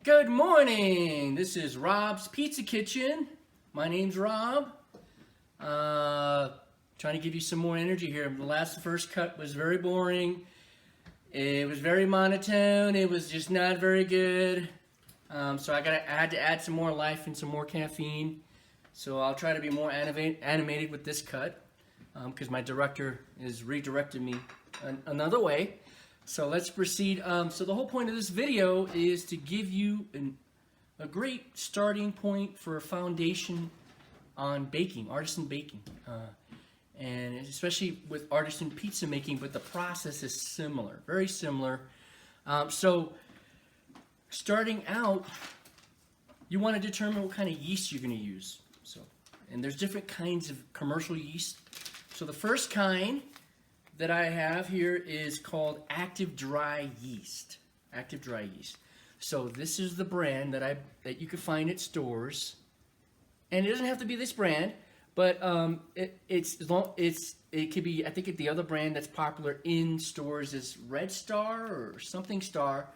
Good morning. This is Rob's Pizza Kitchen. My name's Rob. Trying to give you some more energy here. The first cut was very boring. It was very monotone. It was just not very good. So I had to add some more life and some more caffeine. So I'll try to be more animated with this cut because my director is redirecting me another way. So let's proceed. So the whole point of this video is to give you a great starting point for a foundation on baking, artisan baking. And especially with artisan pizza making, but the process is similar, very similar. So starting out, you want to determine what kind of yeast you're going to use. And there's different kinds of commercial yeast. So the first kind that I have here is called active dry yeast. Active dry yeast. So this is the brand that you can find at stores, and it doesn't have to be this brand, but it could be. I think the other brand that's popular in stores is Red Star or something Star,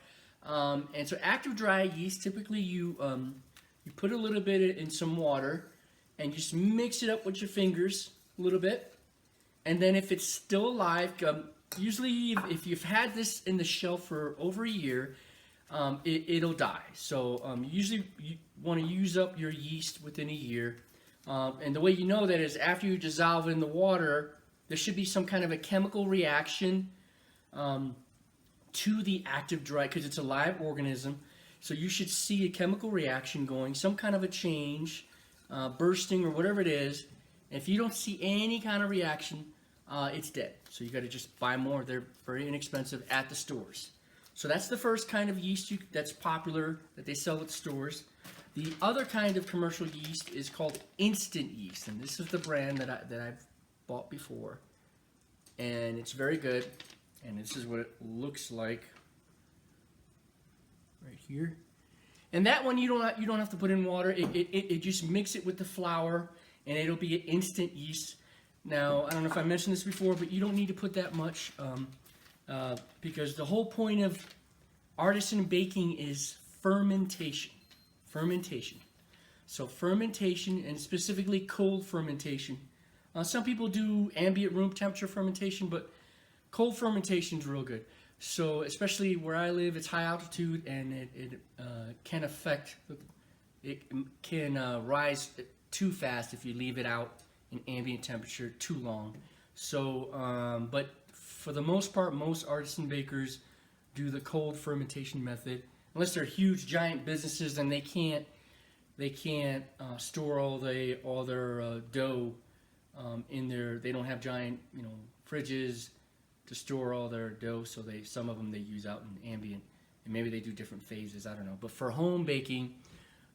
and so active dry yeast. Typically, you put a little bit in some water, and just mix it up with your fingers a little bit. And then if it's still alive, usually if you've had this in the shelf for over a year, it'll die. So usually you want to use up your yeast within a year. And the way you know that is after you dissolve it in the water, there should be some kind of a chemical reaction to the active dry, because it's a live organism. So you should see a chemical reaction going, some kind of a change, bursting or whatever it is. If you don't see any kind of reaction, it's dead. So you got to just buy more. They're very inexpensive at the stores. So that's the first kind of yeast that's popular that they sell at stores. The other kind of commercial yeast is called instant yeast, and this is the brand that I've bought before, and it's very good. And this is what it looks like right here. And that one you don't have to put in water. It just mix it with the flour, and it'll be an instant yeast. Now, I don't know if I mentioned this before, but you don't need to put that much because the whole point of artisan baking is fermentation. Fermentation. So fermentation, and specifically cold fermentation. Some people do ambient room temperature fermentation, but cold fermentation is real good. So especially where I live, it's high altitude, and it can affect, it can rise too fast if you leave it out in ambient temperature too long. So, but for the most part, most artisan bakers do the cold fermentation method. Unless they're huge, giant businesses, and they can't store all their dough in their. They don't have giant fridges to store all their dough. So some of them they use out in ambient, and maybe they do different phases. I don't know. But for home baking,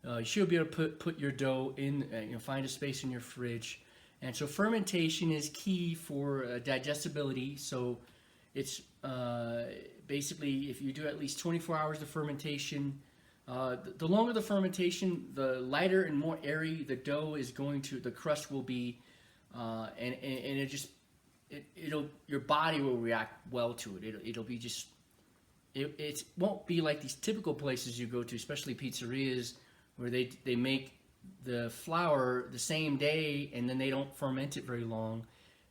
you should be able to put your dough in, find a space in your fridge. And so fermentation is key for digestibility. So it's basically, if you do at least 24 hours of fermentation, the longer the fermentation, the lighter and more airy the dough is going to, the crust will be, and your body will react well to it. It'll be just, it won't be like these typical places you go to, especially pizzerias, where they make the flour the same day and then they don't ferment it very long,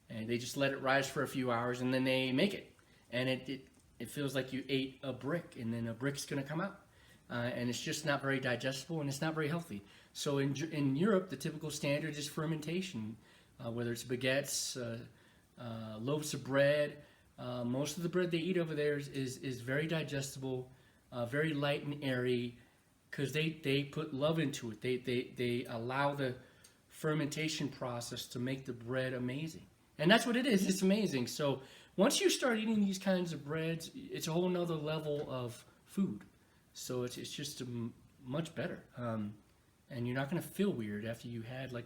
and they just let it rise for a few hours and then they make it, and it feels like you ate a brick, and then a brick's going to come out, and it's just not very digestible, and it's not very healthy. So in Europe, the typical standard is fermentation, whether it's baguettes, loaves of bread. Most of the bread they eat over there is very digestible, very light and airy, because they put love into it. They allow the fermentation process to make the bread amazing. And that's what it is. It's amazing. So once you start eating these kinds of breads, it's a whole nother level of food. So it's just much better. And you're not going to feel weird after you had like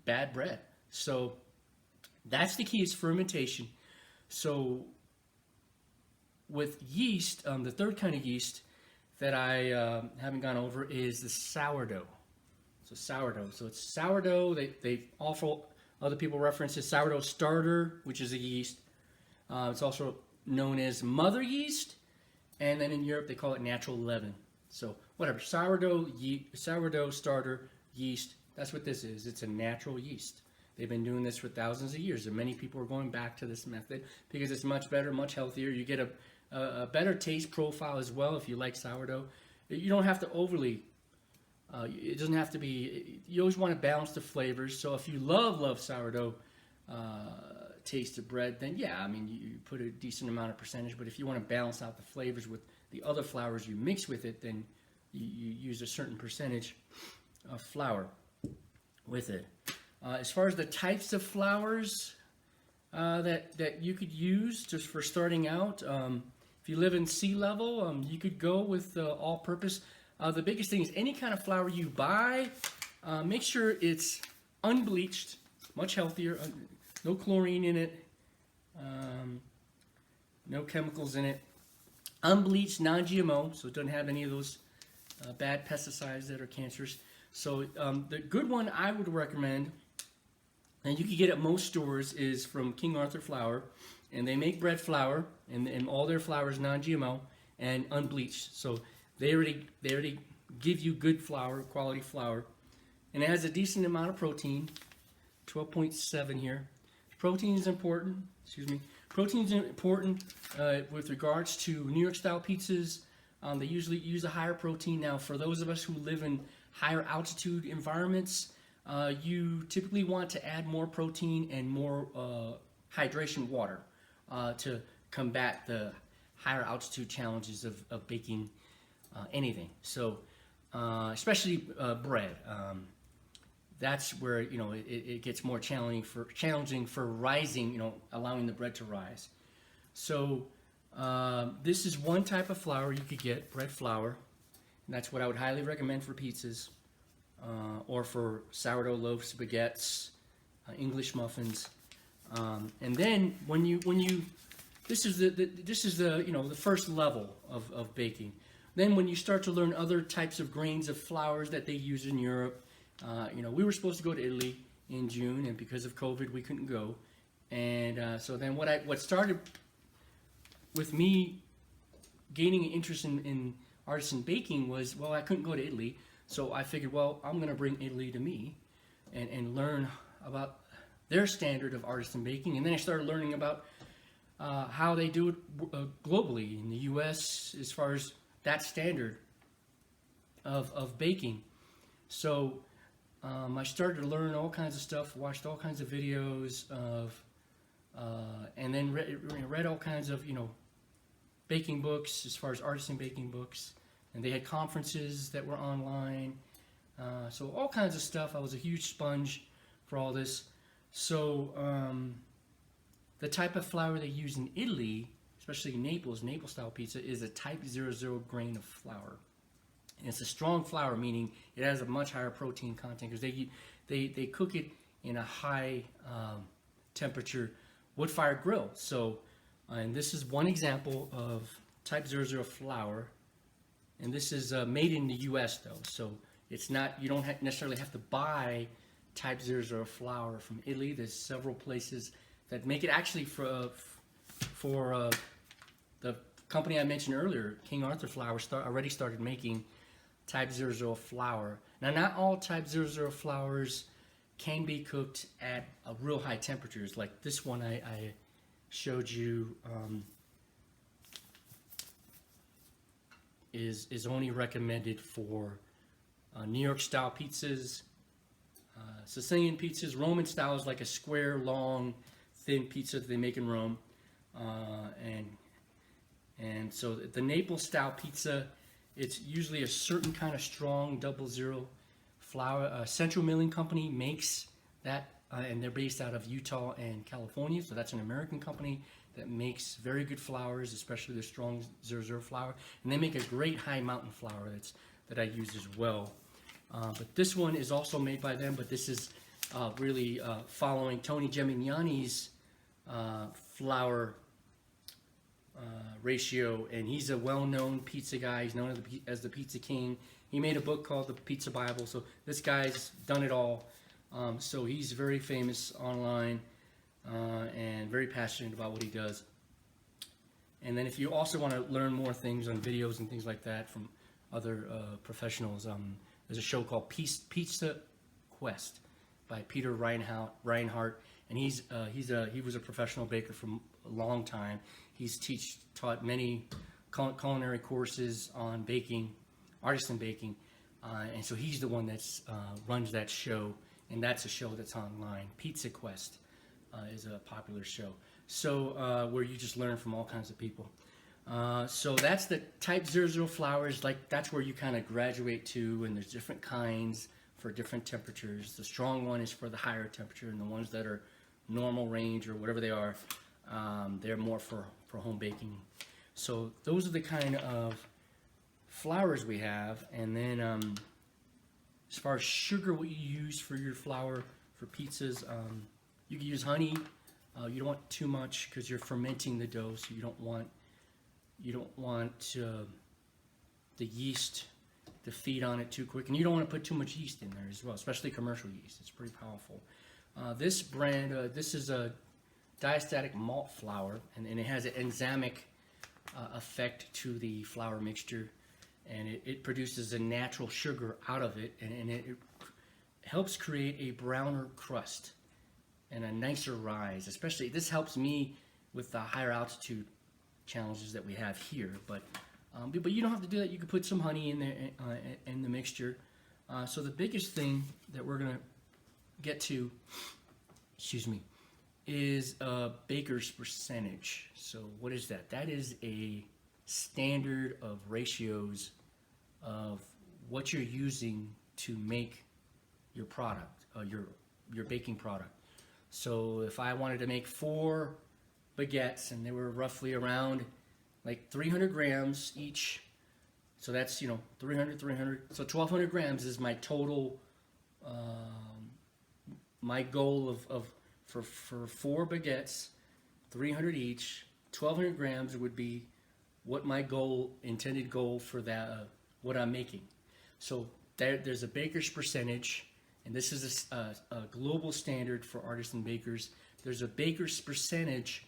bad bread. So that's the key, is fermentation. So with yeast, the third kind of yeast that I haven't gone over is the sourdough. So sourdough. So it's sourdough. They also, other people reference it, Sourdough Starter, which is a yeast. It's also known as mother yeast, and then in Europe they call it natural leaven. So whatever, sourdough starter yeast. That's what this is. It's a natural yeast. They've been doing this for thousands of years, and many people are going back to this method because it's much better, much healthier. You get a better taste profile as well if you like sourdough. You don't have to overly, it doesn't have to be, you always want to balance the flavors. So if you love sourdough taste of bread, then yeah, I mean, you put a decent amount of percentage, but if you want to balance out the flavors with the other flours you mix with it, then you use a certain percentage of flour with it. As far as the types of flours that you could use just for starting out, if you live in sea level, you could go with all-purpose. The biggest thing is any kind of flour you buy, make sure it's unbleached, much healthier, no chlorine in it, no chemicals in it, unbleached, non-GMO, so it doesn't have any of those bad pesticides that are cancerous. So the good one I would recommend, and you can get at most stores, is from King Arthur Flour, and they make bread flour, and all their flour is non-GMO and unbleached. So they already give you good flour, quality flour, and it has a decent amount of protein, 12.7 here. Protein is important. Excuse me. Protein is important with regards to New York style pizzas. They usually use a higher protein. Now, for those of us who live in higher altitude environments, you typically want to add more protein and more hydration water to combat the higher altitude challenges of baking anything. So, especially bread. That's where it gets more challenging for rising. Allowing the bread to rise. So this is one type of flour you could get, bread flour. And that's what I would highly recommend for pizzas, or for sourdough loaves, baguettes, English muffins. And then when you this is the first level of baking. Then when you start to learn other types of grains of flours that they use in Europe, we were supposed to go to Italy in June, and because of COVID, we couldn't go. And so then what started with me gaining an interest in artisan baking was, well, I couldn't go to Italy, so I figured, well, I'm going to bring Italy to me and learn about their standard of artisan baking. And then I started learning about how they do it globally in the U.S. as far as that standard of baking. So I started to learn all kinds of stuff, watched all kinds of videos and then read all kinds of baking books as far as artisan baking books, and they had conferences that were online, so all kinds of stuff. I was a huge sponge for all this. So the type of flour they use in Italy, especially in Naples style pizza, is a type 00 grain of flour. And it's a strong flour, meaning it has a much higher protein content because they cook it in a high temperature wood-fired grill. So, and this is one example of type 00 flour, and this is made in the U.S. though, so it's not, you don't necessarily have to buy type 00 flour from Italy. There's several places that make it. Actually, for the company I mentioned earlier, King Arthur Flour, already started making type 00 flour. Now, not all type 00 flours can be cooked at a real high temperatures. Like this one I showed you is only recommended for New York style pizzas, Sicilian pizzas. Roman style is like a square, long, thin pizza that they make in Rome, and so the Naples style pizza, it's usually a certain kind of strong 00 flour. Central Milling Company makes that, and they're based out of Utah and California. So that's an American company that makes very good flours, especially the strong 00 flour. And they make a great high mountain flour that I use as well. But this one is also made by them, but this is really following Tony Gemignani's flour ratio, and he's a well-known pizza guy. He's known as the Pizza King. He made a book called the Pizza Bible, so this guy's done it all. So he's very famous online and very passionate about what he does. And then if you also want to learn more things on videos and things like that from other professionals. There's a show called Pizza Quest by Peter Reinhardt, and he was a professional baker for a long time. He's taught many culinary courses on baking, artisan baking, and so he's the one that's runs that show, and that's a show that's online. Pizza Quest is a popular show, so where you just learn from all kinds of people. So that's the type 00 flours. Like that's where you kind of graduate to, and there's different kinds for different temperatures. The strong one is for the higher temperature, and the ones that are normal range or whatever they are, they're more for home baking. So those are the kind of flours we have. And then as far as sugar, what you use for your flour for pizzas, you can use honey. You don't want too much because you're fermenting the dough, so you don't want the yeast to feed on it too quick, and you don't want to put too much yeast in there as well, especially commercial yeast. It's pretty powerful. This brand, this is a diastatic malt flour, and it has an enzymic effect to the flour mixture, and it produces a natural sugar out of it, and it helps create a browner crust and a nicer rise. Especially, this helps me with the higher altitude challenges that we have here, but you don't have to do that. You can put some honey in there in the mixture. So the biggest thing that we're gonna get to, is baker's percentage. So what is that? That is a standard of ratios of what you're using to make your product, your baking product. So if I wanted to make 4 baguettes and they were roughly around like 300 grams each, so that's 300, so 1,200 grams is my total. My goal for 4 baguettes, 300 each, 1,200 grams would be what my intended goal for that, what I'm making. So there's a baker's percentage, and this is a global standard for artisan bakers. There's a baker's percentage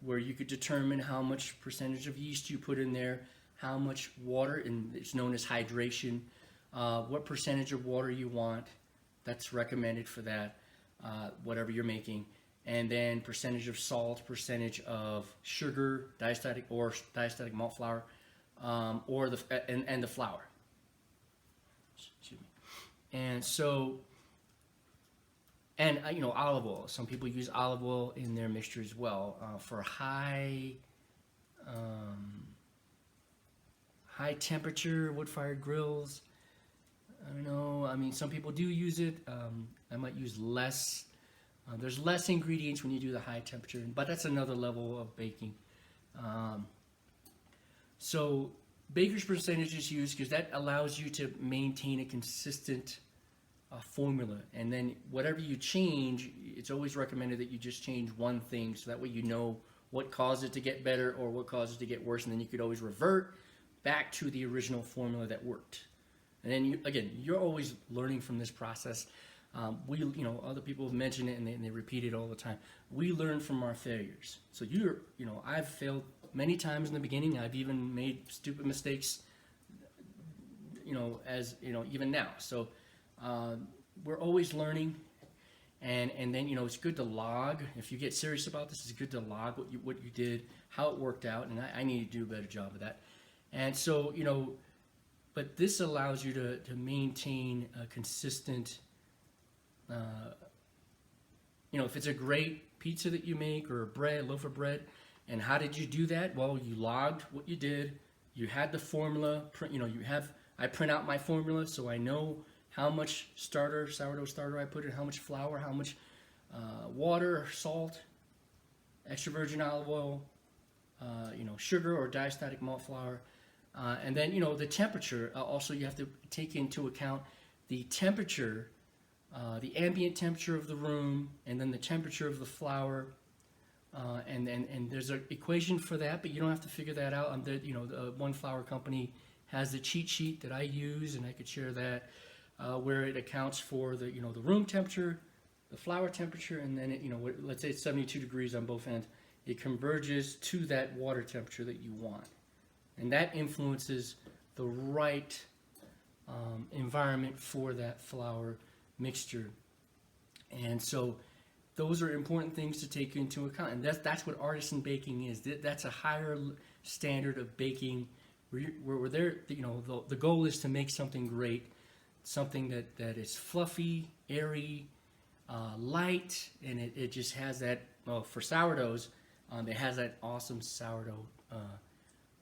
where you could determine how much percentage of yeast you put in there, how much water, and it's known as hydration, what percentage of water you want. That's recommended for that, whatever you're making. And then percentage of salt, percentage of sugar, diastatic malt flour, or the flour. Excuse me. And so, and olive oil. Some people use olive oil in their mixture as well for high temperature wood-fired grills. I don't know. I mean, some people do use it. I might use less. There's less ingredients when you do the high temperature, but that's another level of baking. So baker's percentage is used because that allows you to maintain a consistent formula. And then whatever you change, it's always recommended that you just change one thing, so that way you know what caused it to get better or what caused it to get worse, and then you could always revert back to the original formula that worked. And then you're always learning from this process. Other people have mentioned it and they repeat it all the time. We learn from our failures. So I've failed many times in the beginning. I've even made stupid mistakes, even now. So we're always learning, and then it's good to log. If you get serious about this, it's good to log what you did, how it worked out, and I need to do a better job of that. And so but this allows you to maintain a consistent. If it's a great pizza that you make or a loaf of bread, and how did you do that? Well, you logged what you did. You had the formula. I print out my formula so I know how much sourdough starter I put in, how much flour, how much water, salt, extra virgin olive oil, sugar or diastatic malt flour, and then the temperature. Also, you have to take into account the temperature. The ambient temperature of the room, and then the temperature of the flour, and there's an equation for that, but you don't have to figure that out. The one flour company has the cheat sheet that I use, and I could share that, where it accounts for the room temperature, the flour temperature, and then let's say it's 72 degrees on both ends. It converges to that water temperature that you want, and that influences the right environment for that flour mixture. And so those are important things to take into account. And that's what artisan baking is. That's a higher standard of baking where they're, the goal is to make something great, something that is fluffy, airy, light, and it just has that, for sourdoughs, it has that awesome sourdough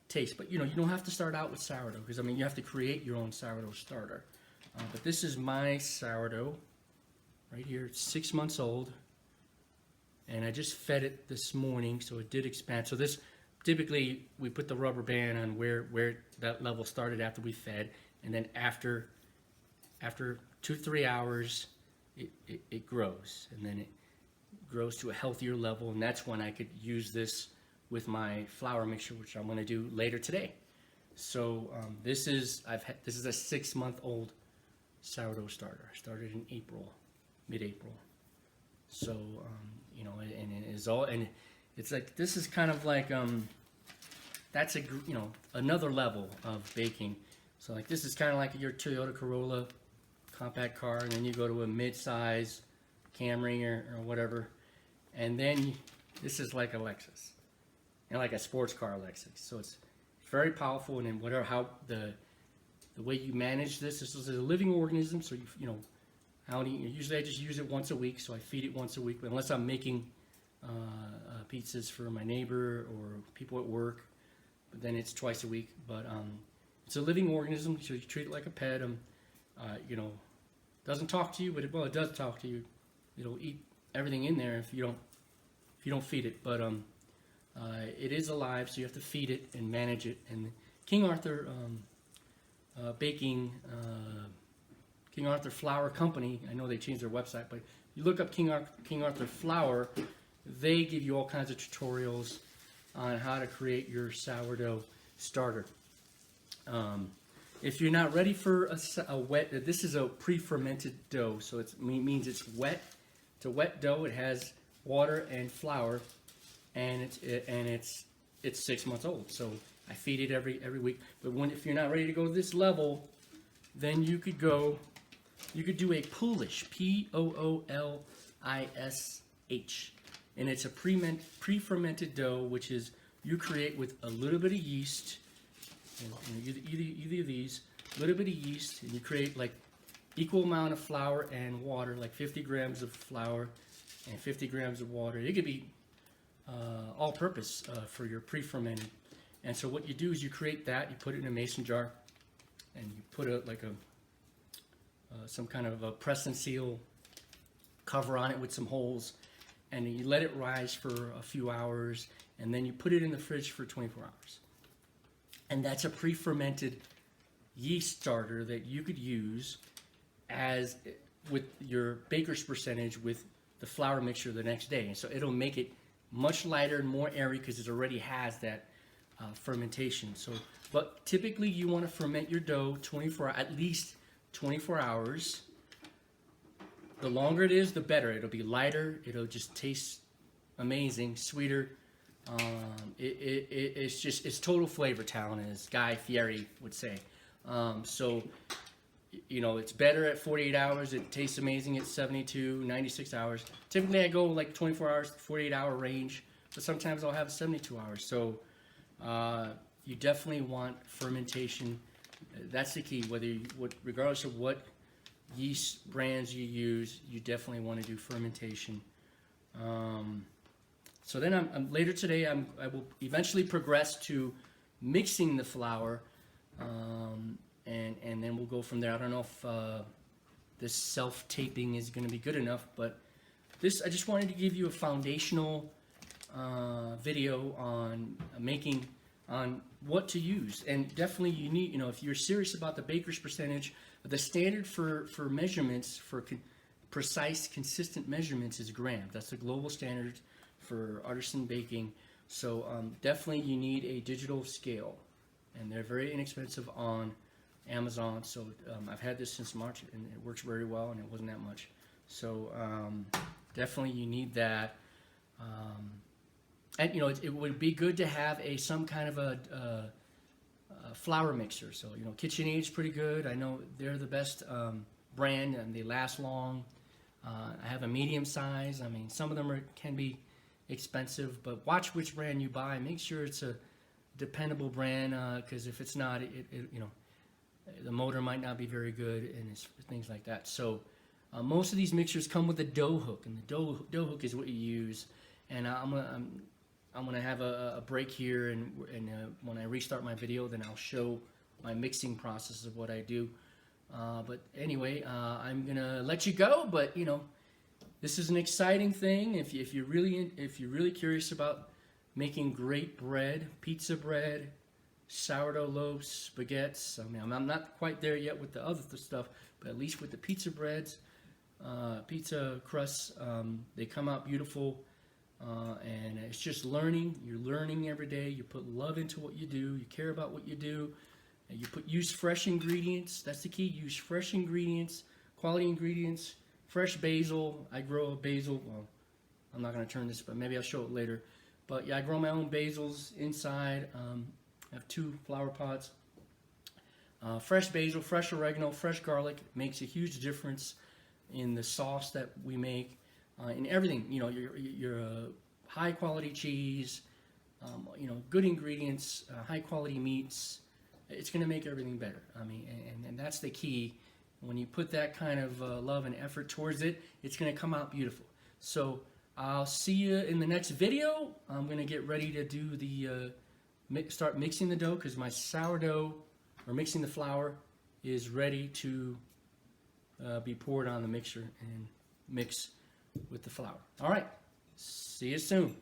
taste. But you don't have to start out with sourdough, because you have to create your own sourdough starter. But this is my sourdough right here. It's 6 months old, and I just fed it this morning, so it did expand. So this, typically we put the rubber band on where that level started after we fed, and then after 2-3 hours it grows, and then it grows to a healthier level, and that's when I could use this with my flour mixture, which I'm going to do later today. So this is a 6-month-old sourdough starter. I started in mid-April. So and it is all, and it's like, this is kind of like that's another level of baking. So like, this is kind of like your Toyota Corolla compact car, and then you go to a mid-size Camry or whatever, and then this is like a Lexus, and like a sports car Lexus. So it's very powerful, and then how the way you manage this is a living organism. So usually I just use it once a week, so I feed it once a week, but unless I'm making pizzas for my neighbor or people at work, but then it's twice a week. But it's a living organism, so you treat it like a pet. Doesn't talk to you, but it does talk to you. It'll eat everything in there if you don't feed it. But it is alive, so you have to feed it and manage it. And King Arthur Baking, King Arthur Flour Company, I know they changed their website, but you look up King Arthur Flour, they give you all kinds of tutorials on how to create your sourdough starter. If you're not ready for a wet, this is a pre-fermented dough, so it means it's wet. It's a wet dough. It has water and flour, and it's 6 months old. So I feed it every week. But if you're not ready to go to this level, then you could do a Poolish, Poolish, and it's a pre-fermented dough, which is you create with a little bit of yeast. Either of these, a little bit of yeast, and you create like equal amount of flour and water, like 50 grams of flour and 50 grams of water. It could be all-purpose for your pre-fermented. And so what you do is you create that, you put it in a mason jar, and you put some kind of a press and seal cover on it with some holes, and you let it rise for a few hours, and then you put it in the fridge for 24 hours. And that's a pre-fermented yeast starter that you could use with your baker's percentage with the flour mixture the next day. And so it'll make it much lighter and more airy because it already has that fermentation. But typically you want to ferment your dough at least 24 hours. The longer it is, the better. It'll be lighter. It'll just taste amazing, sweeter. It's total flavor talent, as Guy Fieri would say. It's better at 48 hours. It tastes amazing at 72, 96 hours. Typically I go like 24 hours, 48 hour range, but sometimes I'll have 72 hours. So you definitely want fermentation. That's the key. Regardless of what yeast brands you use, you definitely want to do fermentation. So then later today, I will eventually progress to mixing the flour, and then we'll go from there. I don't know if this self-taping is going to be good enough, but I just wanted to give you a foundational video on on what to use. And definitely you need, if you're serious about the baker's percentage, the standard for measurements, for precise, consistent measurements is grams. That's the global standard for artisan baking. So definitely you need a digital scale, and they're very inexpensive on Amazon. So I've had this since March, and it works very well, and it wasn't that much. So definitely you need that. And it would be good to have some kind of a flour mixer. So, you know, KitchenAid's pretty good. I know they're the best brand, and they last long. I have a medium size. I mean, some of them can be expensive, but watch which brand you buy. Make sure it's a dependable brand, because if it's not, you know, the motor might not be very good, and it's things like that. So most of these mixers come with a dough hook, and the dough hook is what you use. And I'm gonna have a break here, and when I restart my video, then I'll show my mixing process of what I do. But anyway, I'm gonna let you go. But you know, this is an exciting thing. If you're really curious about making great bread, pizza bread, sourdough loaves, baguettes. I mean, I'm not quite there yet with the other stuff, but at least with the pizza breads, pizza crusts, they come out beautiful. And it's just learning. You're learning every day. You put love into what you do. You care about what you do. And you use fresh ingredients. That's the key. Use fresh ingredients, quality ingredients, fresh basil. I grow a basil. Well, I'm not going to turn this, but maybe I'll show it later. But yeah, I grow my own basils inside. I have 2 flower pots. Fresh basil, fresh oregano, fresh garlic makes a huge difference in the sauce that we make. In everything, you know, your high quality cheese, you know, good ingredients, high quality meats. It's going to make everything better. I mean, and that's the key. When you put that kind of love and effort towards it, it's going to come out beautiful. So I'll see you in the next video. I'm going to get ready to do the start mixing the dough, because my sourdough, or mixing the flour, is ready to be poured on the mixer and mix with the flour. All right, see you soon.